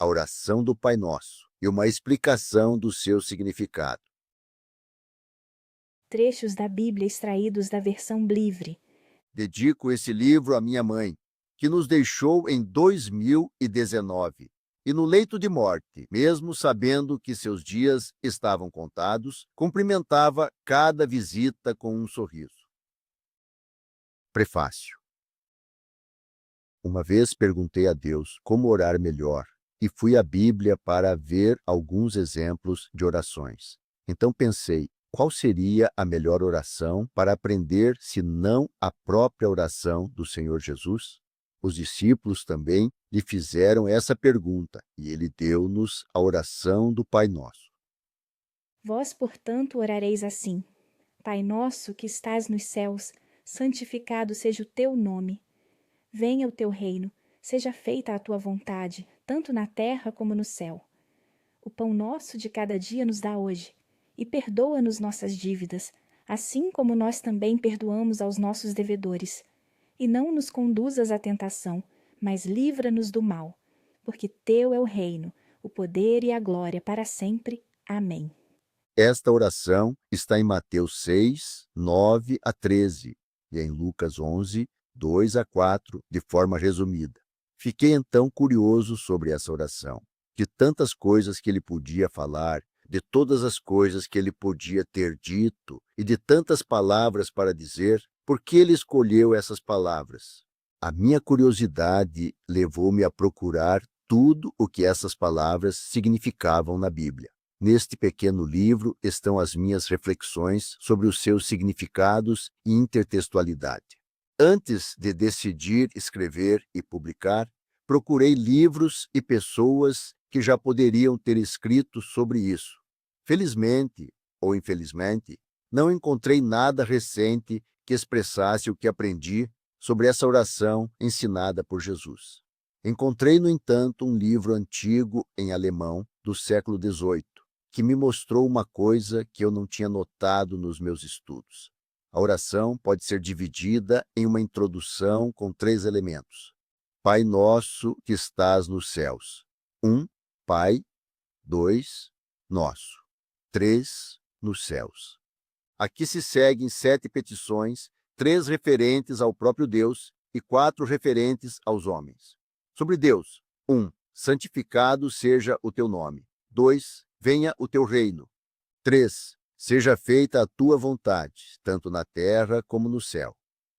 a oração do Pai Nosso e uma explicação do seu significado. Trechos da Bíblia extraídos da versão livre. Dedico esse livro à minha mãe, que nos deixou em 2019. E no leito de morte, mesmo sabendo que seus dias estavam contados, cumprimentava cada visita com um sorriso. Prefácio. Uma vez perguntei a Deus como orar melhor e fui à Bíblia para ver alguns exemplos de orações. Então pensei, qual seria a melhor oração para aprender, se não a própria oração do Senhor Jesus? Os discípulos também lhe fizeram essa pergunta e ele deu-nos a oração do Pai Nosso. Vós, portanto, orareis assim: Pai nosso que estás nos céus, santificado seja o teu nome. Venha o teu reino, seja feita a tua vontade, tanto na terra como no céu. O pão nosso de cada dia nos dá hoje, e perdoa-nos nossas dívidas, assim como nós também perdoamos aos nossos devedores. E não nos conduzas à tentação, mas livra-nos do mal, porque teu é o reino, o poder e a glória para sempre. Amém. Esta oração está em Mateus 6, 9 a 13 e em Lucas 11, 2 a 4, de forma resumida. Fiquei então curioso sobre essa oração, de tantas coisas que ele podia falar, de todas as coisas que ele podia ter dito e de tantas palavras para dizer, por que ele escolheu essas palavras? A minha curiosidade levou-me a procurar tudo o que essas palavras significavam na Bíblia. Neste pequeno livro estão as minhas reflexões sobre os seus significados e intertextualidade. Antes de decidir escrever e publicar, procurei livros e pessoas que já poderiam ter escrito sobre isso. Felizmente, ou infelizmente, não encontrei nada recente que expressasse o que aprendi sobre essa oração ensinada por Jesus. Encontrei, no entanto, um livro antigo em alemão do século XVIII, que me mostrou uma coisa que eu não tinha notado nos meus estudos. A oração pode ser dividida em uma introdução com 3 elementos. Pai nosso que estás nos céus. 1, Pai. 2, Nosso. 3, nos céus. Aqui se seguem 7 petições, 3 referentes ao próprio Deus e 4 referentes aos homens. Sobre Deus. 1, santificado seja o teu nome. 2, venha o teu reino. 3, seja feita a tua vontade, tanto na terra como no céu.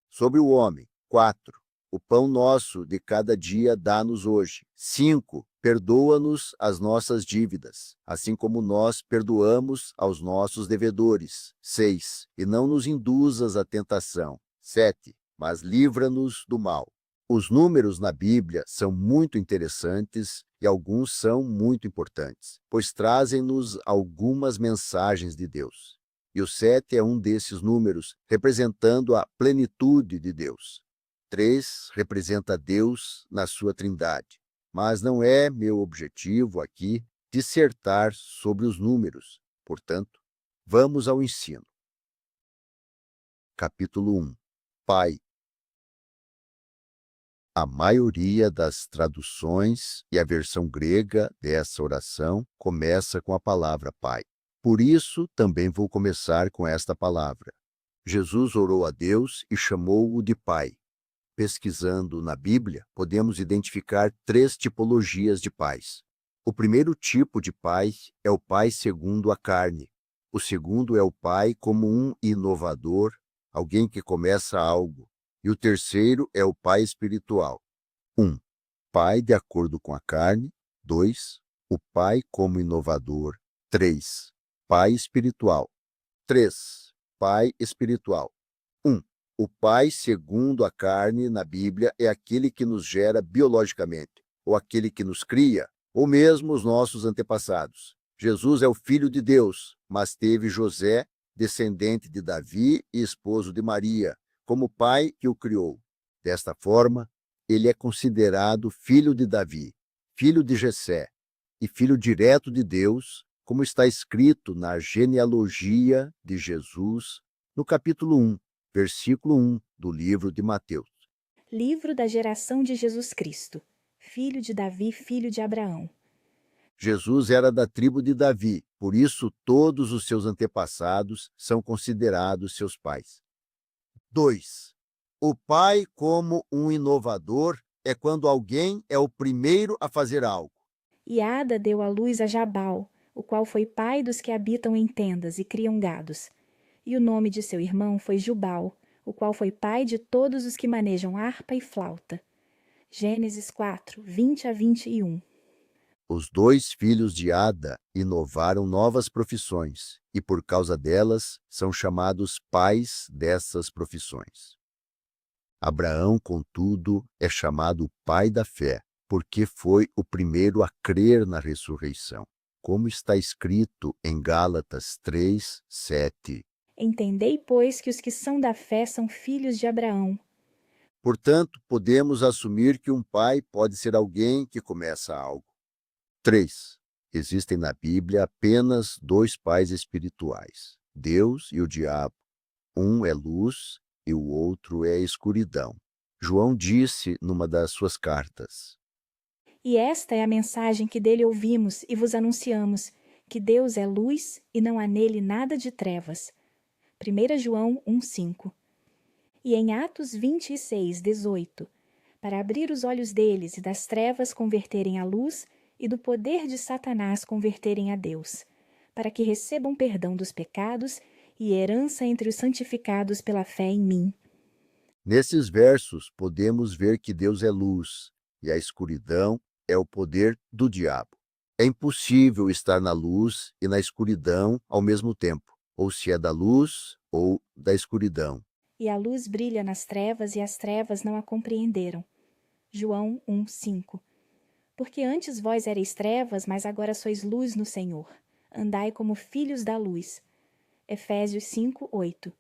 Sobre o homem. 4, o pão nosso de cada dia dá-nos hoje. 5, perdoa-nos as nossas dívidas, assim como nós perdoamos aos nossos devedores. 6, e não nos induzas à tentação. 7, mas livra-nos do mal. Os números na Bíblia são muito interessantes e alguns são muito importantes, pois trazem-nos algumas mensagens de Deus. E o 7 é um desses números, representando a plenitude de Deus. 3 representa Deus na sua trindade, mas não é meu objetivo aqui dissertar sobre os números. Portanto, vamos ao ensino. Capítulo 1. Pai. A maioria das traduções e a versão grega dessa oração começa com a palavra Pai. Por isso, também vou começar com esta palavra. Jesus orou a Deus e chamou-o de Pai. Pesquisando na Bíblia, podemos identificar 3 tipologias de pais. O primeiro tipo de pai é o pai segundo a carne. O segundo é o pai como um inovador, alguém que começa algo. E o terceiro é o pai espiritual. 1. Pai de acordo com a carne. 2. O pai como inovador. 3. Pai espiritual. 3. Pai espiritual. 1. O pai segundo a carne na Bíblia é aquele que nos gera biologicamente, ou aquele que nos cria, ou mesmo os nossos antepassados. Jesus é o Filho de Deus, mas teve José, descendente de Davi e esposo de Maria, como pai que o criou. Desta forma, ele é considerado filho de Davi, filho de Jessé e filho direto de Deus, como está escrito na genealogia de Jesus, no capítulo 1, versículo 1 do livro de Mateus. Livro da geração de Jesus Cristo, filho de Davi, filho de Abraão. Jesus era da tribo de Davi, por isso todos os seus antepassados são considerados seus pais. 2. O pai como um inovador é quando alguém é o primeiro a fazer algo. E Ada deu à luz a Jabal, o qual foi pai dos que habitam em tendas e criam gados. E o nome de seu irmão foi Jubal, o qual foi pai de todos os que manejam harpa e flauta. Gênesis 4, 20 a 21. Os 2 filhos de Ada inovaram novas profissões e, por causa delas, são chamados pais dessas profissões. Abraão, contudo, é chamado pai da fé, porque foi o primeiro a crer na ressurreição, como está escrito em Gálatas 3, 7. Entendei, pois, que os que são da fé são filhos de Abraão. Portanto, podemos assumir que um pai pode ser alguém que começa algo. 3. Existem na Bíblia apenas 2 pais espirituais, Deus e o diabo. Um é luz e o outro é escuridão. João disse numa das suas cartas: E esta é a mensagem que dele ouvimos e vos anunciamos, que Deus é luz e não há nele nada de trevas. 1 João 1,5. E em Atos 26, 18, para abrir os olhos deles e das trevas converterem à luz e do poder de Satanás converterem a Deus, para que recebam perdão dos pecados e herança entre os santificados pela fé em mim. Nesses versos, podemos ver que Deus é luz e a escuridão é o poder do diabo. É impossível estar na luz e na escuridão ao mesmo tempo, ou se é da luz ou da escuridão. E a luz brilha nas trevas e as trevas não a compreenderam. João 1,5. Porque antes vós ereis trevas, mas agora sois luz no Senhor. Andai como filhos da luz. Efésios 5:8.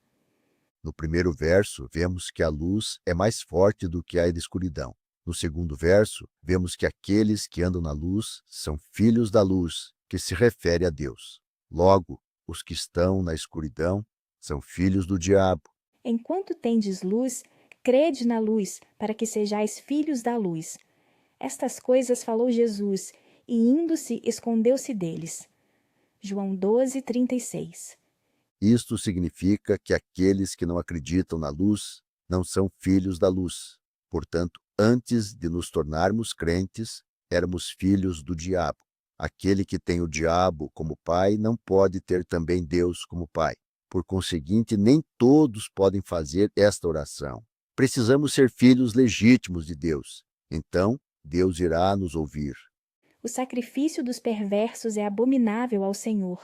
No primeiro verso, vemos que a luz é mais forte do que a da escuridão. No segundo verso, vemos que aqueles que andam na luz são filhos da luz, que se refere a Deus. Logo, os que estão na escuridão são filhos do diabo. Enquanto tendes luz, crede na luz, para que sejais filhos da luz. Estas coisas falou Jesus, e indo-se, escondeu-se deles. João 12:36. Isto significa que aqueles que não acreditam na luz não são filhos da luz. Portanto, antes de nos tornarmos crentes, éramos filhos do diabo. Aquele que tem o diabo como pai não pode ter também Deus como pai. Por conseguinte, nem todos podem fazer esta oração. Precisamos ser filhos legítimos de Deus. Então, Deus irá nos ouvir. O sacrifício dos perversos é abominável ao Senhor,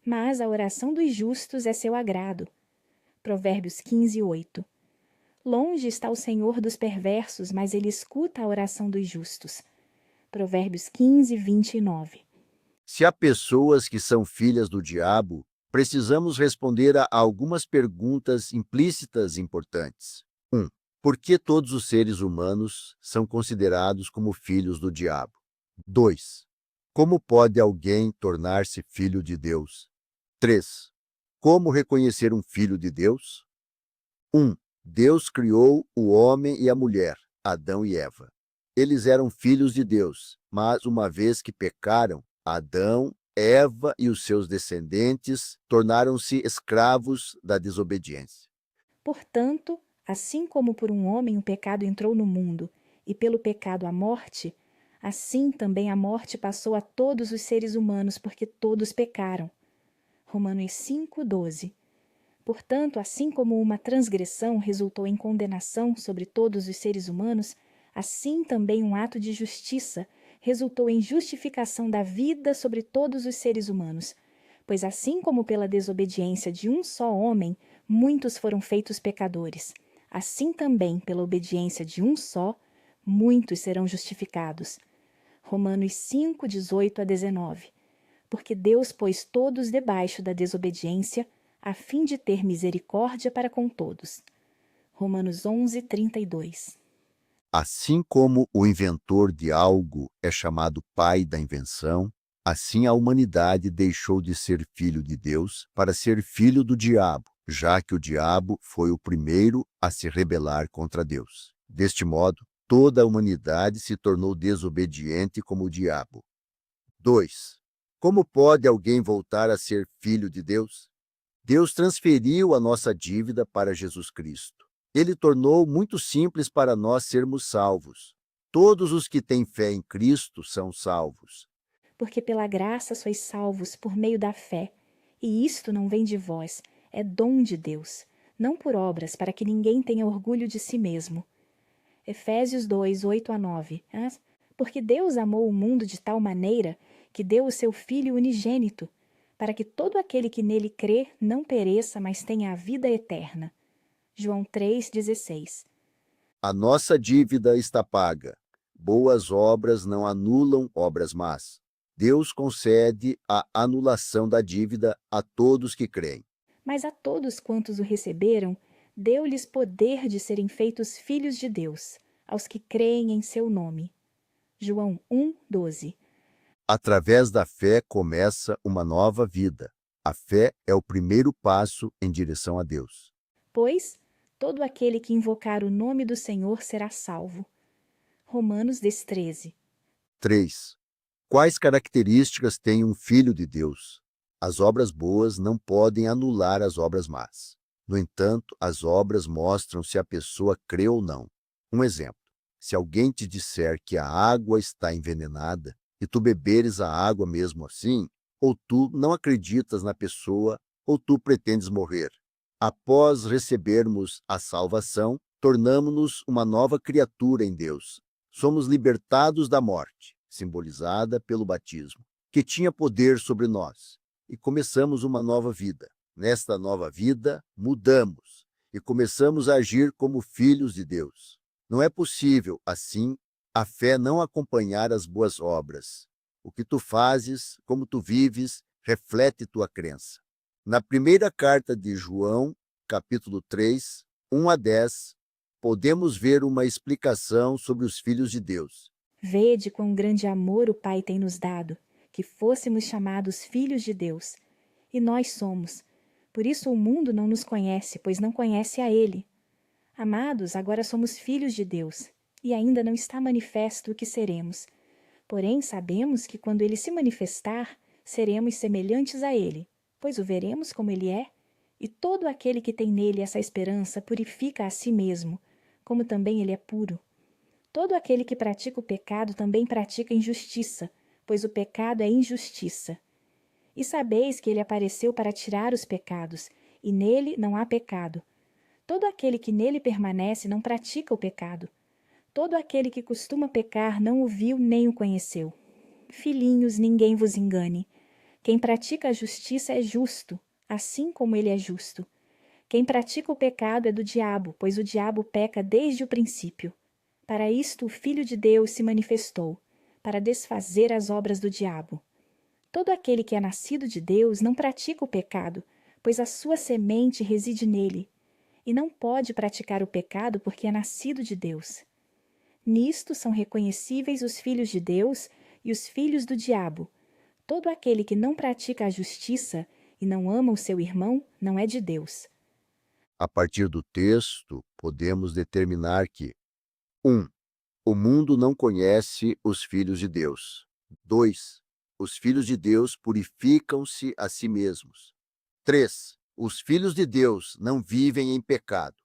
mas a oração dos justos é seu agrado. Provérbios 15:8. Longe está o Senhor dos perversos, mas ele escuta a oração dos justos. Provérbios 15:29. Se há pessoas que são filhas do diabo, precisamos responder a algumas perguntas implícitas importantes. 1. Por que todos os seres humanos são considerados como filhos do diabo? 2. Como pode alguém tornar-se filho de Deus? 3. Como reconhecer um filho de Deus? 1. Deus criou o homem e a mulher, Adão e Eva. Eles eram filhos de Deus, mas uma vez que pecaram, Adão, Eva e os seus descendentes tornaram-se escravos da desobediência. Portanto, assim como por um homem o pecado entrou no mundo, e pelo pecado a morte, assim também a morte passou a todos os seres humanos, porque todos pecaram. Romanos 5:12. Portanto, assim como uma transgressão resultou em condenação sobre todos os seres humanos, assim também um ato de justiça resultou em justificação da vida sobre todos os seres humanos. Pois assim como pela desobediência de um só homem, muitos foram feitos pecadores, assim também pela obediência de um só, muitos serão justificados. Romanos 5:18-19. Porque Deus pôs todos debaixo da desobediência, a fim de ter misericórdia para com todos. Romanos 11:32. Assim como o inventor de algo é chamado pai da invenção, assim a humanidade deixou de ser filho de Deus para ser filho do diabo, já que o diabo foi o primeiro a se rebelar contra Deus. Deste modo, toda a humanidade se tornou desobediente como o diabo. 2. Como pode alguém voltar a ser filho de Deus? Deus transferiu a nossa dívida para Jesus Cristo. Ele tornou muito simples para nós sermos salvos. Todos os que têm fé em Cristo são salvos. Porque pela graça sois salvos por meio da fé. E isto não vem de vós, é dom de Deus, não por obras, para que ninguém tenha orgulho de si mesmo. Efésios 2, 8-9. Porque Deus amou o mundo de tal maneira que deu o seu Filho unigênito, para que todo aquele que nele crê não pereça, mas tenha a vida eterna. João 3,16. A nossa dívida está paga. Boas obras não anulam obras más. Deus concede a anulação da dívida a todos que creem. Mas a todos quantos o receberam, deu-lhes poder de serem feitos filhos de Deus, aos que creem em seu nome. João 1,12. Através da fé começa uma nova vida. A fé é o primeiro passo em direção a Deus. Pois todo aquele que invocar o nome do Senhor será salvo. Romanos 10,13. 3. Quais características tem um filho de Deus? As obras boas não podem anular as obras más. No entanto, as obras mostram se a pessoa crê ou não. Um exemplo: se alguém te disser que a água está envenenada e tu beberes a água mesmo assim, ou tu não acreditas na pessoa, ou tu pretendes morrer. Após recebermos a salvação, tornamo-nos uma nova criatura em Deus. Somos libertados da morte, simbolizada pelo batismo, que tinha poder sobre nós, e começamos uma nova vida. Nesta nova vida, mudamos e começamos a agir como filhos de Deus. Não é possível, assim, a fé não acompanhar as boas obras. O que tu fazes, como tu vives, reflete tua crença. Na primeira carta de João, capítulo 3, 1-10, podemos ver uma explicação sobre os filhos de Deus. Vede quão grande amor o Pai tem nos dado, que fôssemos chamados filhos de Deus. E nós somos. Por isso o mundo não nos conhece, pois não conhece a Ele. Amados, agora somos filhos de Deus, e ainda não está manifesto o que seremos. Porém, sabemos que quando Ele se manifestar, seremos semelhantes a Ele, pois o veremos como Ele é, e todo aquele que tem nele essa esperança purifica a si mesmo, como também Ele é puro. Todo aquele que pratica o pecado também pratica injustiça, pois o pecado é injustiça. E sabeis que Ele apareceu para tirar os pecados, e nele não há pecado. Todo aquele que nele permanece não pratica o pecado. Todo aquele que costuma pecar não o viu nem o conheceu. Filhinhos, ninguém vos engane. Quem pratica a justiça é justo, assim como ele é justo. Quem pratica o pecado é do diabo, pois o diabo peca desde o princípio. Para isto o Filho de Deus se manifestou, para desfazer as obras do diabo. Todo aquele que é nascido de Deus não pratica o pecado, pois a sua semente reside nele, e não pode praticar o pecado porque é nascido de Deus. Nisto são reconhecíveis os filhos de Deus e os filhos do diabo. Todo aquele que não pratica a justiça e não ama o seu irmão não é de Deus. A partir do texto, podemos determinar que 1. O mundo não conhece os filhos de Deus. 2. Os filhos de Deus purificam-se a si mesmos. 3. Os filhos de Deus não vivem em pecado.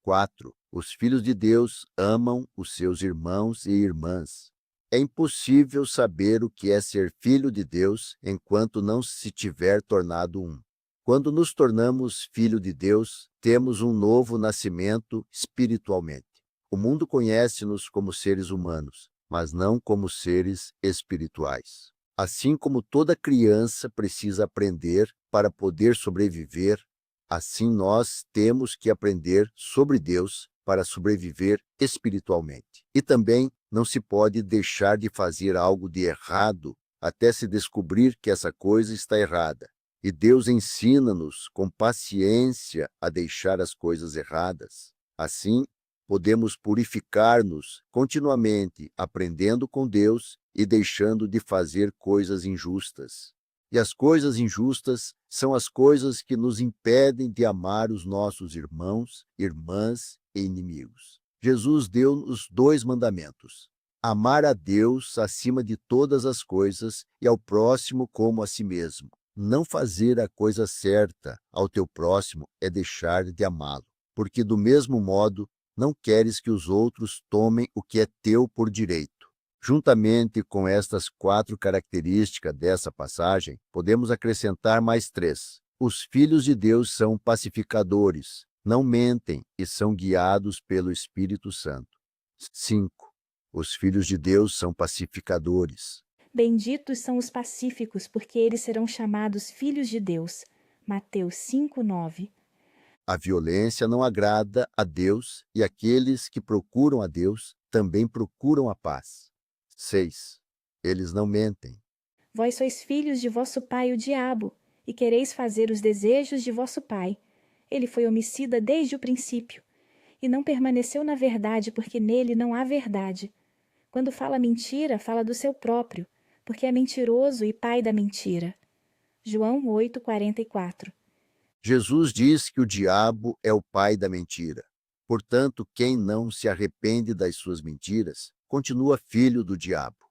4. Os filhos de Deus amam os seus irmãos e irmãs. É impossível saber o que é ser filho de Deus enquanto não se tiver tornado um. Quando nos tornamos filho de Deus, temos um novo nascimento espiritualmente. O mundo conhece-nos como seres humanos, mas não como seres espirituais. Assim como toda criança precisa aprender para poder sobreviver, assim nós temos que aprender sobre Deus para sobreviver espiritualmente. E também não se pode deixar de fazer algo de errado até se descobrir que essa coisa está errada. E Deus ensina-nos com paciência a deixar as coisas erradas. Assim, podemos purificar-nos continuamente, aprendendo com Deus e deixando de fazer coisas injustas. E as coisas injustas são as coisas que nos impedem de amar os nossos irmãos, irmãs e inimigos. Jesus deu-nos 2 mandamentos. Amar a Deus acima de todas as coisas e ao próximo como a si mesmo. Não fazer a coisa certa ao teu próximo é deixar de amá-lo, porque do mesmo modo não queres que os outros tomem o que é teu por direito. Juntamente com estas 4 características dessa passagem, podemos acrescentar mais 3. Os filhos de Deus são pacificadores, não mentem e são guiados pelo Espírito Santo. 5. Os filhos de Deus são pacificadores. Benditos são os pacíficos, porque eles serão chamados filhos de Deus. Mateus 5:9. A violência não agrada a Deus e aqueles que procuram a Deus também procuram a paz. 6. Eles não mentem. Vós sois filhos de vosso pai o diabo, e quereis fazer os desejos de vosso pai. Ele foi homicida desde o princípio, e não permaneceu na verdade, porque nele não há verdade. Quando fala mentira, fala do seu próprio, porque é mentiroso e pai da mentira. João 8:44. Jesus diz que o diabo é o pai da mentira. Portanto, quem não se arrepende das suas mentiras, continua filho do diabo.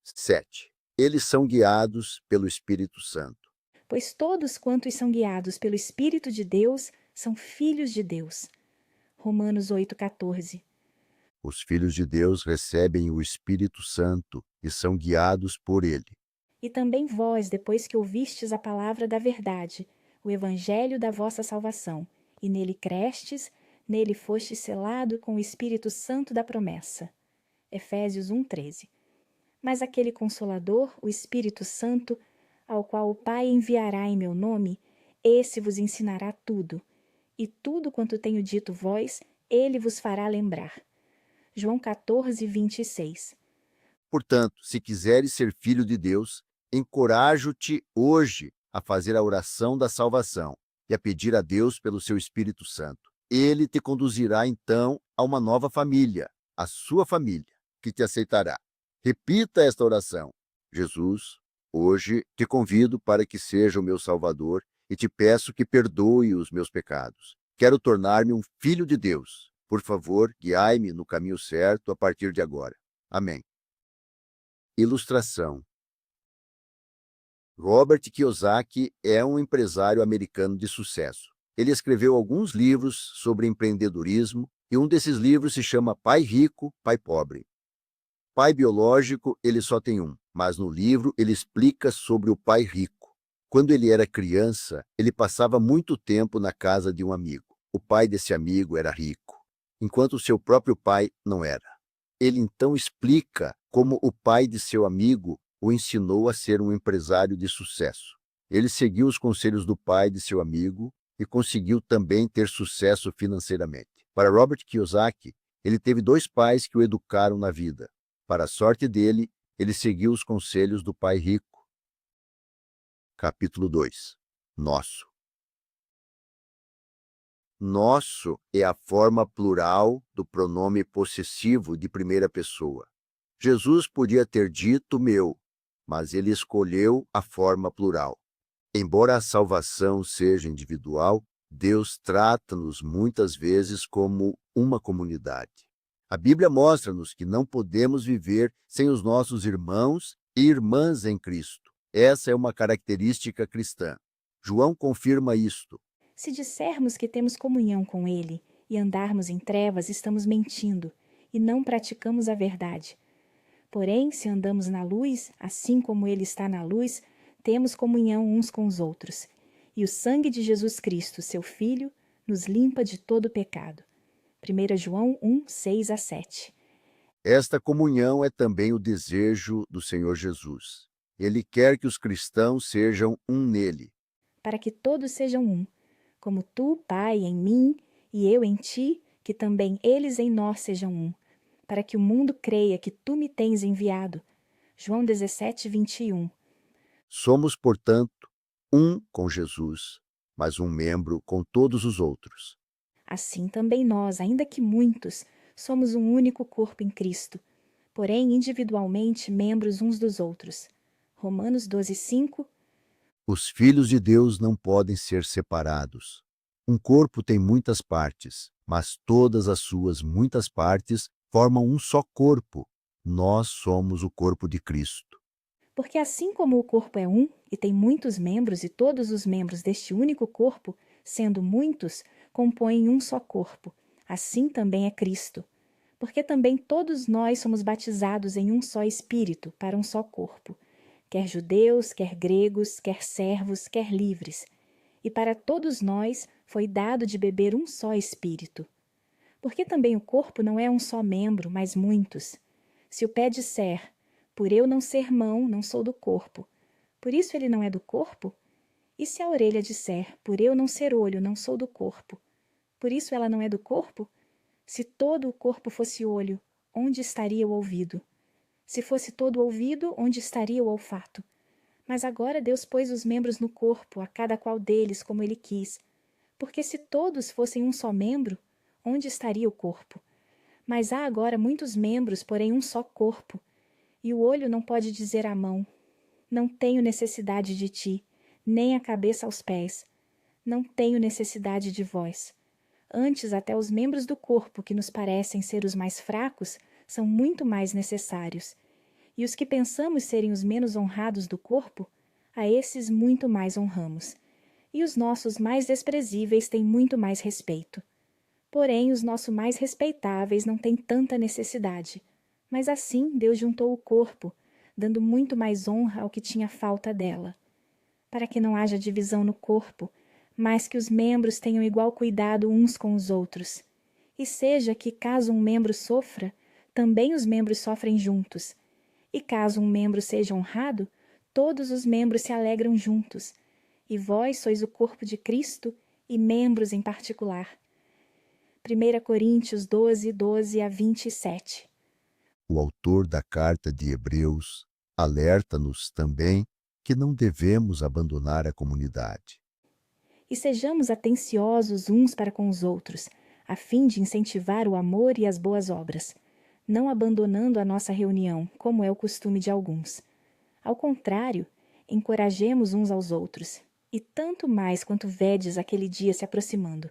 7. Eles são guiados pelo Espírito Santo. Pois todos quantos são guiados pelo Espírito de Deus são filhos de Deus. Romanos 8:14. Os filhos de Deus recebem o Espírito Santo e são guiados por ele. E também vós, depois que ouvistes a palavra da verdade, o evangelho da vossa salvação, e nele crestes, nele fostes selado com o Espírito Santo da promessa. Efésios 1:13. Mas aquele Consolador, o Espírito Santo, ao qual o Pai enviará em meu nome, esse vos ensinará tudo, e tudo quanto tenho dito vós, ele vos fará lembrar. João 14:26. Portanto, se quiseres ser filho de Deus, encorajo-te hoje a fazer a oração da salvação e a pedir a Deus pelo seu Espírito Santo. Ele te conduzirá então a uma nova família, a sua família, que te aceitará. Repita esta oração. Jesus, hoje te convido para que seja o meu Salvador e te peço que perdoe os meus pecados. Quero tornar-me um filho de Deus. Por favor, guiai-me no caminho certo a partir de agora. Amém. Ilustração. Robert Kiyosaki é um empresário americano de sucesso. Ele escreveu alguns livros sobre empreendedorismo e um desses livros se chama Pai Rico, Pai Pobre. Pai biológico, ele só tem um, mas no livro ele explica sobre o pai rico. Quando ele era criança, ele passava muito tempo na casa de um amigo. O pai desse amigo era rico, enquanto o seu próprio pai não era. Ele então explica como o pai de seu amigo o ensinou a ser um empresário de sucesso. Ele seguiu os conselhos do pai de seu amigo e conseguiu também ter sucesso financeiramente. Para Robert Kiyosaki, ele teve 2 pais que o educaram na vida. Para a sorte dele, ele seguiu os conselhos do pai rico. Capítulo 2. Nosso. Nosso é a forma plural do pronome possessivo de primeira pessoa. Jesus podia ter dito meu, mas ele escolheu a forma plural. Embora a salvação seja individual, Deus trata-nos muitas vezes como uma comunidade. A Bíblia mostra-nos que não podemos viver sem os nossos irmãos e irmãs em Cristo. Essa é uma característica cristã. João confirma isto. Se dissermos que temos comunhão com ele e andarmos em trevas, estamos mentindo e não praticamos a verdade. Porém, se andamos na luz, assim como ele está na luz, temos comunhão uns com os outros. E o sangue de Jesus Cristo, seu Filho, nos limpa de todo pecado. 1 João 1:6-7. Esta comunhão é também o desejo do Senhor Jesus. Ele quer que os cristãos sejam um nele. Para que todos sejam um, como tu, Pai, em mim, e eu em ti, que também eles em nós sejam um, para que o mundo creia que tu me tens enviado. João 17:21. Somos, portanto, um com Jesus, mas um membro com todos os outros. Assim também nós, ainda que muitos, somos um único corpo em Cristo, porém individualmente membros uns dos outros. Romanos 12:5. Os filhos de Deus não podem ser separados. Um corpo tem muitas partes, mas todas as suas muitas partes formam um só corpo. nós somos o corpo de Cristo. Porque assim como o corpo é um e tem muitos membros, e todos os membros deste único corpo, sendo muitos, compõem um só corpo, assim também é Cristo. Porque também todos nós somos batizados em um só Espírito, para um só corpo, quer judeus, quer gregos, quer servos, quer livres. E para todos nós foi dado de beber um só Espírito. Porque também o corpo não é um só membro, mas muitos. Se o pé disser, por eu não ser mão, não sou do corpo, por isso ele não é do corpo? E se a orelha disser, por eu não ser olho, não sou do corpo, por isso ela não é do corpo? Se todo o corpo fosse olho, onde estaria o ouvido? Se fosse todo o ouvido, onde estaria o olfato? Mas agora Deus pôs os membros no corpo, a cada qual deles como ele quis. Porque se todos fossem um só membro, onde estaria o corpo? Mas há agora muitos membros, porém um só corpo. E o olho não pode dizer à mão, não tenho necessidade de ti, nem a cabeça aos pés, não tenho necessidade de vós. Antes, até os membros do corpo, que nos parecem ser os mais fracos, são muito mais necessários. E os que pensamos serem os menos honrados do corpo, a esses muito mais honramos. E os nossos mais desprezíveis têm muito mais respeito. Porém, os nossos mais respeitáveis não têm tanta necessidade. Mas assim Deus juntou o corpo, dando muito mais honra ao que tinha falta dela. Para que não haja divisão no corpo, mas que os membros tenham igual cuidado uns com os outros. E seja que, caso um membro sofra, também os membros sofrem juntos. E caso um membro seja honrado, todos os membros se alegram juntos. E vós sois o corpo de Cristo e membros em particular. 1 Coríntios 12, 12 a 27. O autor da carta de Hebreus alerta-nos também que não devemos abandonar a comunidade. E sejamos atenciosos uns para com os outros, a fim de incentivar o amor e as boas obras, não abandonando a nossa reunião, como é o costume de alguns. Ao contrário, encorajemos uns aos outros, e tanto mais quanto vedes aquele dia se aproximando.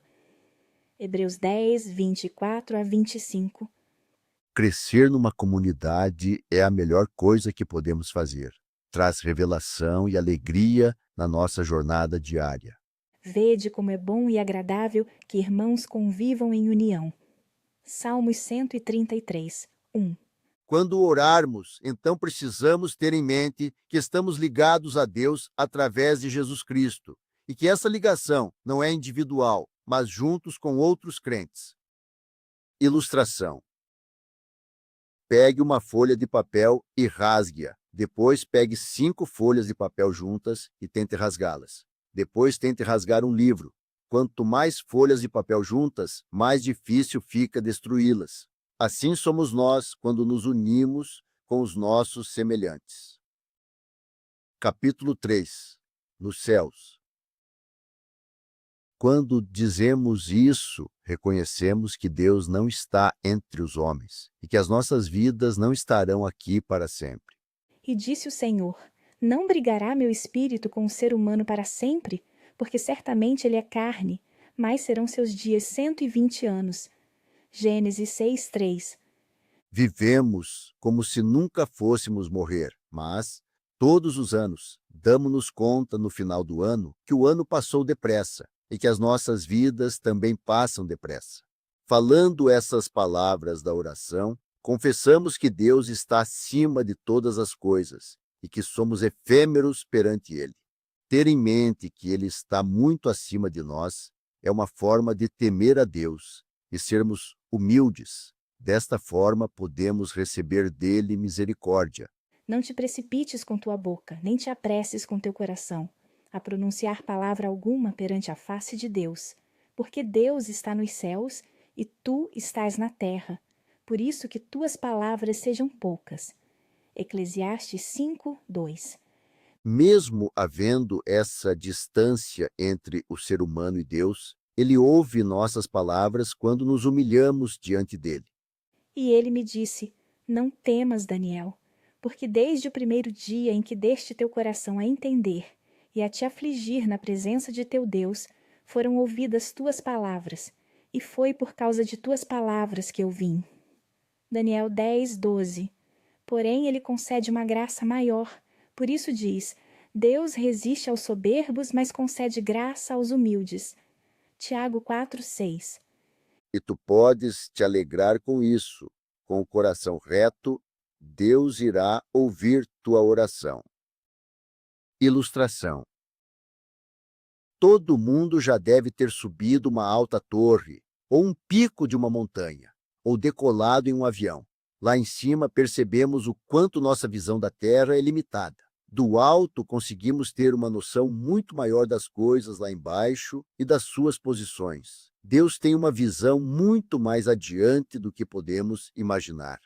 Hebreus 10, 24 a 25. Crescer numa comunidade é a melhor coisa que podemos fazer. Traz revelação e alegria na nossa jornada diária. Vede como é bom e agradável que irmãos convivam em união. Salmos 133, 1. Quando orarmos, então precisamos ter em mente que estamos ligados a Deus através de Jesus Cristo e que essa ligação não é individual, mas juntos com outros crentes. Ilustração. Pegue uma folha de papel e rasgue-a. Depois pegue 5 folhas de papel juntas e tente rasgá-las. Depois tente rasgar um livro. Quanto mais folhas de papel juntas, mais difícil fica destruí-las. Assim somos nós quando nos unimos com os nossos semelhantes. Capítulo 3. Nos céus. Quando dizemos isso, reconhecemos que Deus não está entre os homens e que as nossas vidas não estarão aqui para sempre. E disse o Senhor, não brigará meu espírito com o ser humano para sempre, porque certamente ele é carne, mas serão seus dias 120 anos. Gênesis 6, 3. Vivemos como se nunca fôssemos morrer, mas, todos os anos, damos-nos conta no final do ano que o ano passou depressa e que as nossas vidas também passam depressa. Falando essas palavras da oração, confessamos que Deus está acima de todas as coisas e que somos efêmeros perante Ele. Ter em mente que Ele está muito acima de nós é uma forma de temer a Deus e sermos humildes. Desta forma, podemos receber dele misericórdia. Não te precipites com tua boca, nem te apresses com teu coração, a pronunciar palavra alguma perante a face de Deus, porque Deus está nos céus e tu estás na terra, por isso que tuas palavras sejam poucas. Eclesiastes 5, 2. Mesmo havendo essa distância entre o ser humano e Deus, ele ouve nossas palavras quando nos humilhamos diante dele. E ele me disse, não temas, Daniel, porque desde o primeiro dia em que deste teu coração a entender e a te afligir na presença de teu Deus, foram ouvidas tuas palavras, e foi por causa de tuas palavras que eu vim. Daniel 10, 12. Porém, ele concede uma graça maior. Por isso diz: Deus resiste aos soberbos, mas concede graça aos humildes. Tiago 4:6. E tu podes te alegrar com isso. Com o coração reto, Deus irá ouvir tua oração. Ilustração. Todo mundo já deve ter subido uma alta torre, ou um pico de uma montanha, ou decolado em um avião. Lá em cima percebemos o quanto nossa visão da Terra é limitada. Do alto conseguimos ter uma noção muito maior das coisas lá embaixo e das suas posições. Deus tem uma visão muito mais adiante do que podemos imaginar.